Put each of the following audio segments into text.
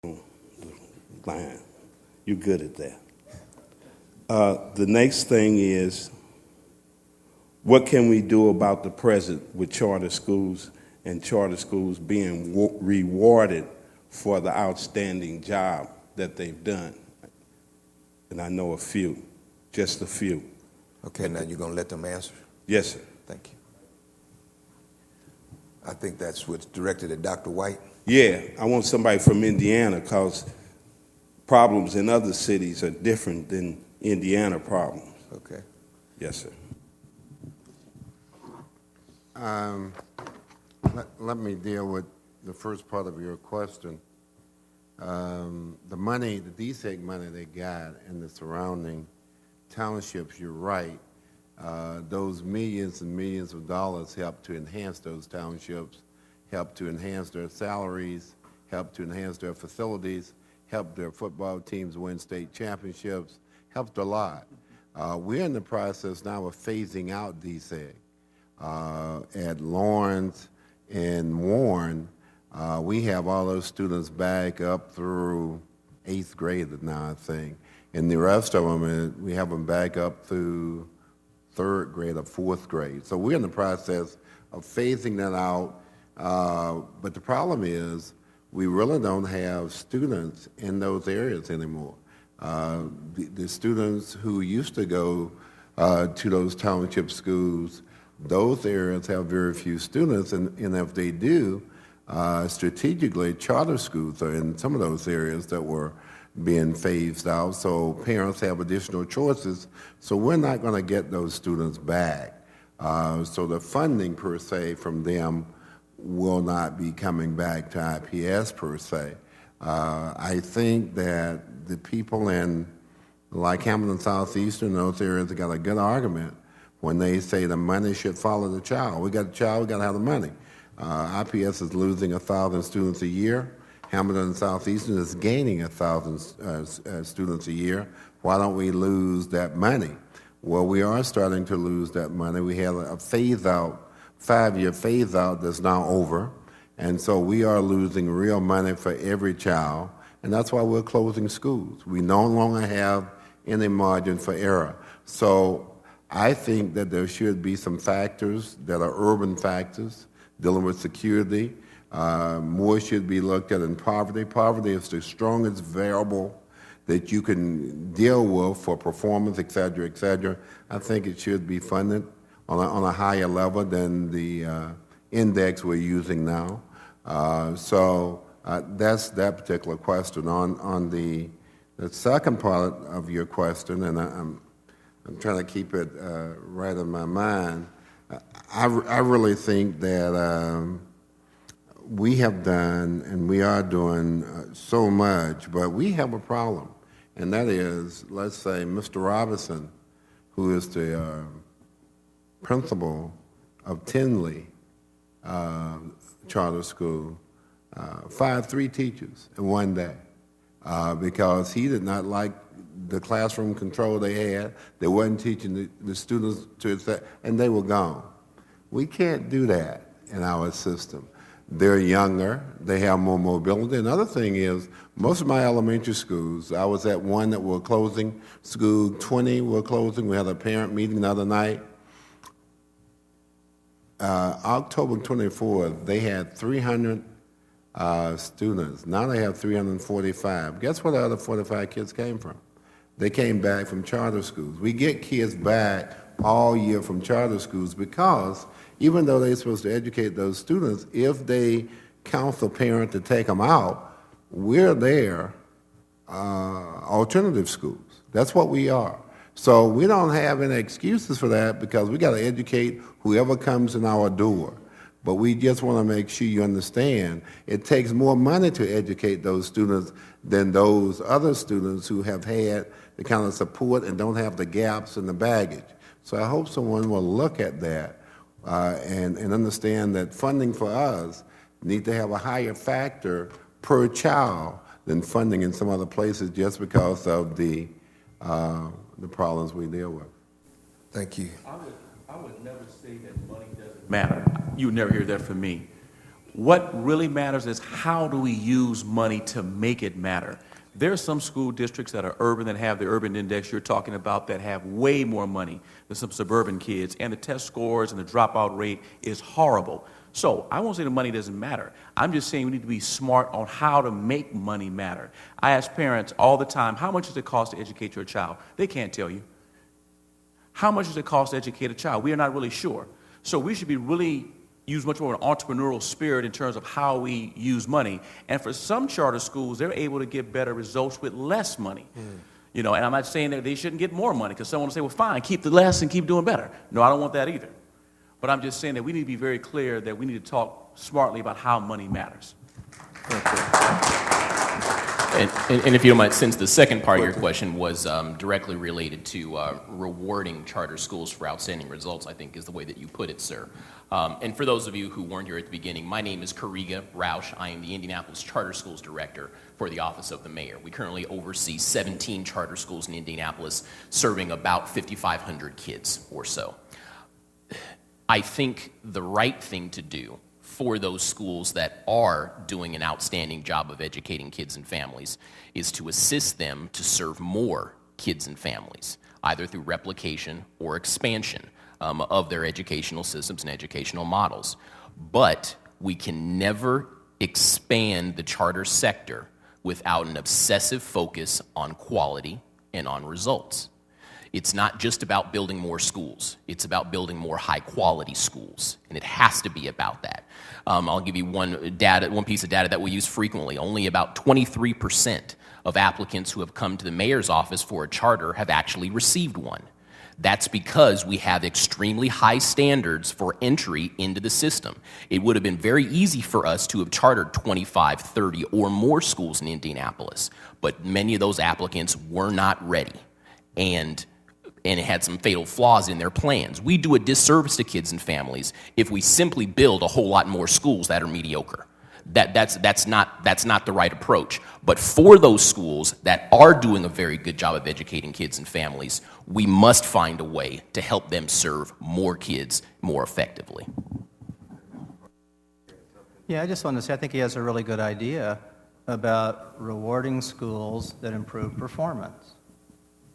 line. You're good at that. The next thing is, what can we do about the present with charter schools and charter schools being rewarded for the outstanding job that they've done? And I know a few, just a few. Okay, now you're going to let them answer? Yes, sir. Thank you. I think that's what's directed at Dr. White. Yeah, I want somebody from Indiana, because problems in other cities are different than Indiana problems. Okay. Yes, sir. Let me deal with the first part of your question. The money, the DSEC money they got in the surrounding townships, you're right. Those millions and millions of dollars help to enhance those townships, help to enhance their salaries, help to enhance their facilities, help their football teams win state championships, helped a lot. We're in the process now of phasing out DSEC. At Lawrence and Warren, we have all those students back up through 8th grade now, I think. And the rest of them, we have them back up through 3rd grade or 4th grade. So we're in the process of phasing that out. But the problem is we really don't have students in those areas anymore. The students who used to go to those township schools, those areas have very few students, and if they do, strategically, charter schools are in some of those areas that were being phased out, so parents have additional choices, so we're not going to get those students back. So the funding, per se, from them will not be coming back to IPS, per se. I think that the people in, like Hamilton Southeastern, those areas, have got a good argument when they say the money should follow the child. We got a child, we got to have the money. IPS is losing 1,000 students a year. Hamilton Southeastern is gaining 1,000 students a year. Why don't we lose that money? Well, we are starting to lose that money. We have a phase-out, 5-year phase-out that's now over, and so we are losing real money for every child, and that's why we're closing schools. We no longer have any margin for error. So I think that there should be some factors that are urban factors dealing with security. More should be looked at in poverty. Poverty is the strongest variable that you can deal with for performance, et cetera, et cetera. I think it should be funded on a higher level than the index we're using now. So that's that particular question. On the second part of your question, and I'm trying to keep it right in my mind, I really think that we have done and we are doing so much, but we have a problem, and that is, let's say, Mr. Robinson, who is the principal of Tinley Charter School, fired 3 teachers in one day because he did not like the classroom control they had. They wasn't teaching the students to, and they were gone. We can't do that in our system. They're younger, they have more mobility. Another thing is, most of my elementary schools, I was at one that were closing, school 20 were closing. We had a parent meeting the other night. October 24th, they had 300 students. Now they have 345. Guess where the other 45 kids came from? They came back from charter schools. We get kids back all year from charter schools because even though they're supposed to educate those students, if they counsel parent to take them out, we're their alternative schools. That's what we are. So we don't have any excuses for that because we got to educate whoever comes in our door. But we just want to make sure you understand it takes more money to educate those students than those other students who have had the kind of support and don't have the gaps and the baggage. So I hope someone will look at that and understand that funding for us need to have a higher factor per child than funding in some other places just because of the problems we deal with. Thank you. I would never say that money doesn't matter. You would never hear that from me. What really matters is how do we use money to make it matter. There are some school districts that are urban that have the urban index you're talking about that have way more money than some suburban kids, and the test scores and the dropout rate is horrible. So I won't say the money doesn't matter. I'm just saying we need to be smart on how to make money matter. I ask parents all the time, how much does it cost to educate your child? They can't tell you. How much does it cost to educate a child? We are not really sure. So we should be really use much more of an entrepreneurial spirit in terms of how we use money. And for some charter schools, they're able to get better results with less money. You know, and I'm not saying that they shouldn't get more money, because someone will say, well, fine, keep the less and keep doing better. No, I don't want that either. But I'm just saying that we need to be very clear that we need to talk smartly about how money matters. And if you don't mind, since the second part of your question was directly related to rewarding charter schools for outstanding results, I think is the way that you put it, sir. And for those of you who weren't here at the beginning, my name is Kariga Rausch. I am the Indianapolis Charter Schools Director for the Office of the Mayor. We currently oversee 17 charter schools in Indianapolis, serving about 5,500 kids or so. I think the right thing to do for those schools that are doing an outstanding job of educating kids and families is to assist them to serve more kids and families, either through replication or expansion of their educational systems and educational models. But we can never expand the charter sector without an obsessive focus on quality and on results. It's not just about building more schools. It's about building more high-quality schools, and it has to be about that. I'll give you one piece of data that we use frequently. Only about 23% of applicants who have come to the mayor's office for a charter have actually received one. That's because we have extremely high standards for entry into the system. It would have been very easy for us to have chartered 25, 30, or more schools in Indianapolis, but many of those applicants were not ready, and it had some fatal flaws in their plans. We do a disservice to kids and families if we simply build a whole lot more schools that are mediocre. That's not the right approach. But for those schools that are doing a very good job of educating kids and families, we must find a way to help them serve more kids more effectively. Yeah, I just want to say I think he has a really good idea about rewarding schools that improve performance.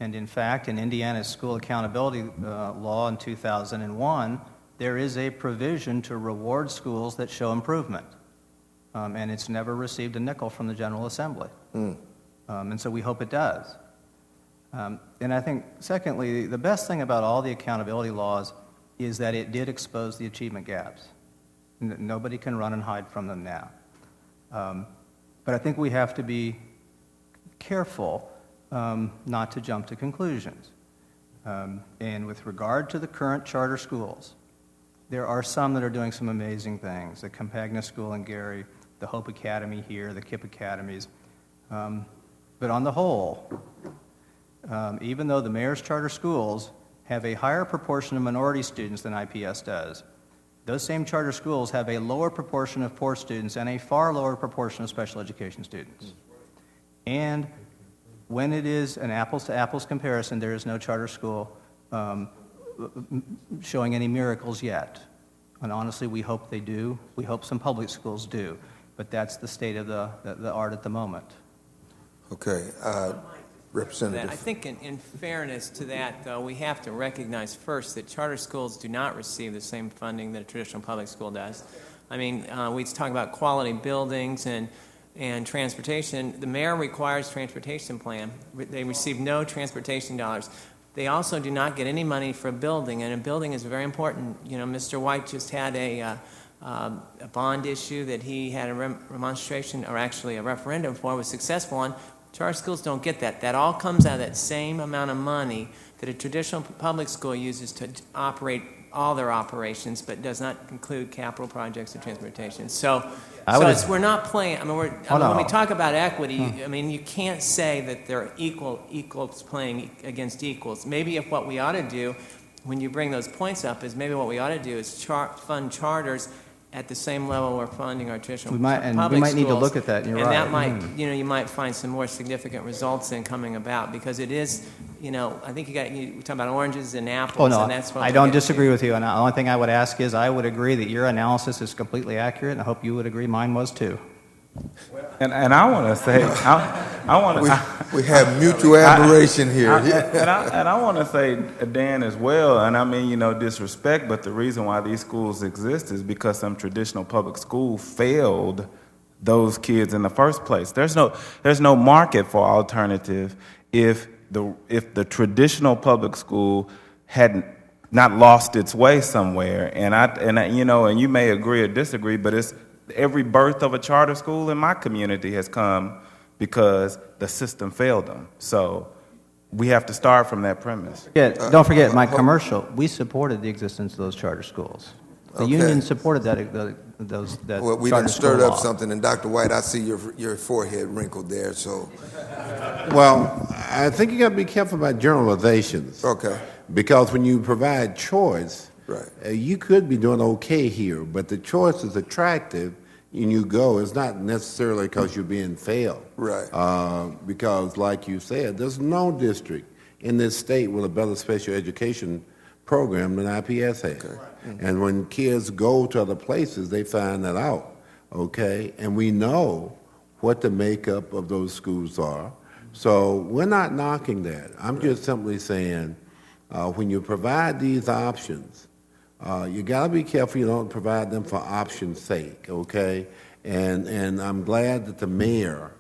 And in fact, in Indiana's school accountability law in 2001, there is a provision to reward schools that show improvement. And it's never received a nickel from the General Assembly. And so we hope it does. And I think, secondly, the best thing about all the accountability laws is that it did expose the achievement gaps. Nobody can run and hide from them now. But I think we have to be careful not to jump to conclusions. And with regard to the current charter schools, there are some that are doing some amazing things. The Campagna School in Gary, the Hope Academy here, the KIPP Academies. But on the whole, even though the mayor's charter schools have a higher proportion of minority students than IPS does, those same charter schools have a lower proportion of poor students and a far lower proportion of special education students. And when it is an apples-to-apples comparison, there is no charter school showing any miracles yet. And honestly, we hope they do. We hope some public schools do. But that's the state of the art at the moment. Okay. Representative. I think in fairness to that, though, we have to recognize first that charter schools do not receive the same funding that a traditional public school does. I mean, we talk about quality buildings and transportation. The mayor requires transportation plan. They receive no transportation dollars. They also do not get any money for a building, and a building is very important. You know, Mr. White just had a bond issue that he had a remonstration, or actually a referendum for, was successful on. Charter schools don't get that. That all comes out of that same amount of money that a traditional public school uses to operate all their operations, but does not include capital projects or transportation. So we're not playing. I mean, when we talk about equity, I mean, you can't say that they're equals playing against equals. Maybe if what we ought to do, when you bring those points up, is maybe what we ought to do is fund charters at the same level we're funding our traditional public schools. We might need to look at that. And you're right. And that might, you know, you might find some more significant results in coming about, because it is, I think we're talking about oranges and apples, Oh, no, and that's what I we don't get disagree to. with you. And the only thing I would ask is I would agree that your analysis is completely accurate, and I hope you would agree mine was too. And I want to say, I want to. We have mutual admiration here. And I want to say, Dan, as well, and I mean, disrespect, but the reason why these schools exist is because some traditional public school failed those kids in the first place. There's no market for alternative if the traditional public school had not lost its way somewhere. And you may agree or disagree, but it's every birth of a charter school in my community has come because the system failed them. So we have to start from that premise. Don't forget, my commercial, we supported the existence of those charter schools. The Okay. union supported that Well, we charter done stirred school up law. something, and Dr. White, I see your forehead wrinkled there, so, Well, I think you got to be careful about generalizations. okay, Because when you provide choice, right. you could be doing okay here, but the choice is attractive and you go. It's not necessarily because you're being failed. Right. Because, like you said, there's no district in this state with a better special education program than IPS has. Okay. And when kids go to other places, they find that out, okay? And we know what the makeup of those schools are. So we're not knocking that. I'm just simply saying, when you provide these options, you got to be careful you don't provide them for option's sake, okay? And I'm glad that the mayor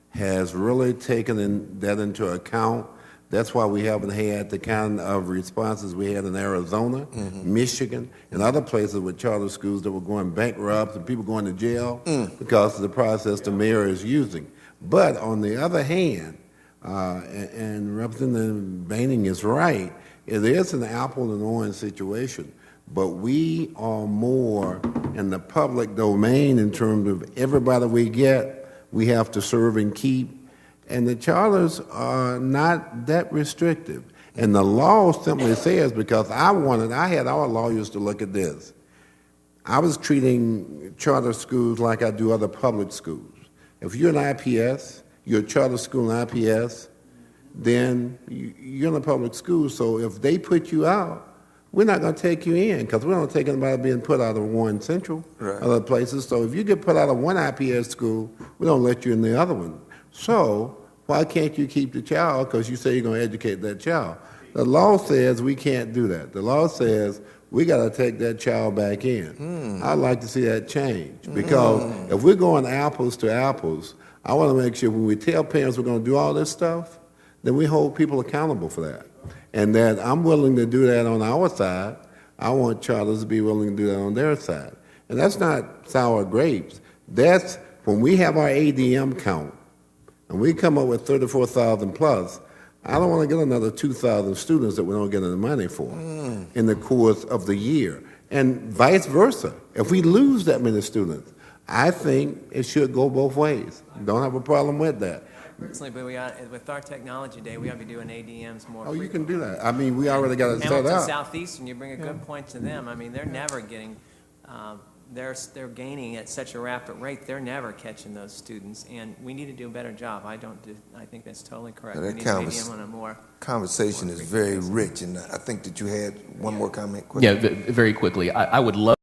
has really taken that into account. That's why we haven't had the kind of responses we had in Arizona, Michigan, and other places with charter schools that were going bankrupt and people going to jail because of the process the mayor is using. But on the other hand, and Representative Baining is right, it is an apple and orange situation. But we are more in the public domain in terms of everybody we get, we have to serve and keep. And the charters are not that restrictive. And the law simply says, because I had our lawyers to look at this. I was treating charter schools like I do other public schools. If you're an IPS, you're a charter school in IPS, then you're in a public school. So if they put you out, we're not going to take you in because we don't take anybody being put out of Warren Central, Right. other places. So if you get put out of one IPS school, we don't let you in the other one. So why can't you keep the child because you say you're going to educate that child? The law says we can't do that. The law says we got to take that child back in. I'd like to see that change because if we're going apples to apples, I want to make sure when we tell parents we're going to do all this stuff, then we hold people accountable for that. And that I'm willing to do that on our side. I want charters to be willing to do that on their side. And that's not sour grapes. That's when we have our ADM count and we come up with 34,000 plus, I don't want to get another 2,000 students that we don't get any money for in the course of the year. And vice versa. If we lose that many students, I think it should go both ways. Don't have a problem with that. Personally, but with our technology day, we ought to be doing ADMs more Oh, frequently. you can do that. I mean, we already got it set Hamilton up. Southeastern, you bring a good point to them. I mean, they're never getting, they're gaining at such a rapid rate. They're never catching those students, and we need to do a better job. I think that's totally correct. Now, We that need to canvas- ADM on a more. conversation is very rich, and I think that you had one more comment. Yeah, very quickly. I would love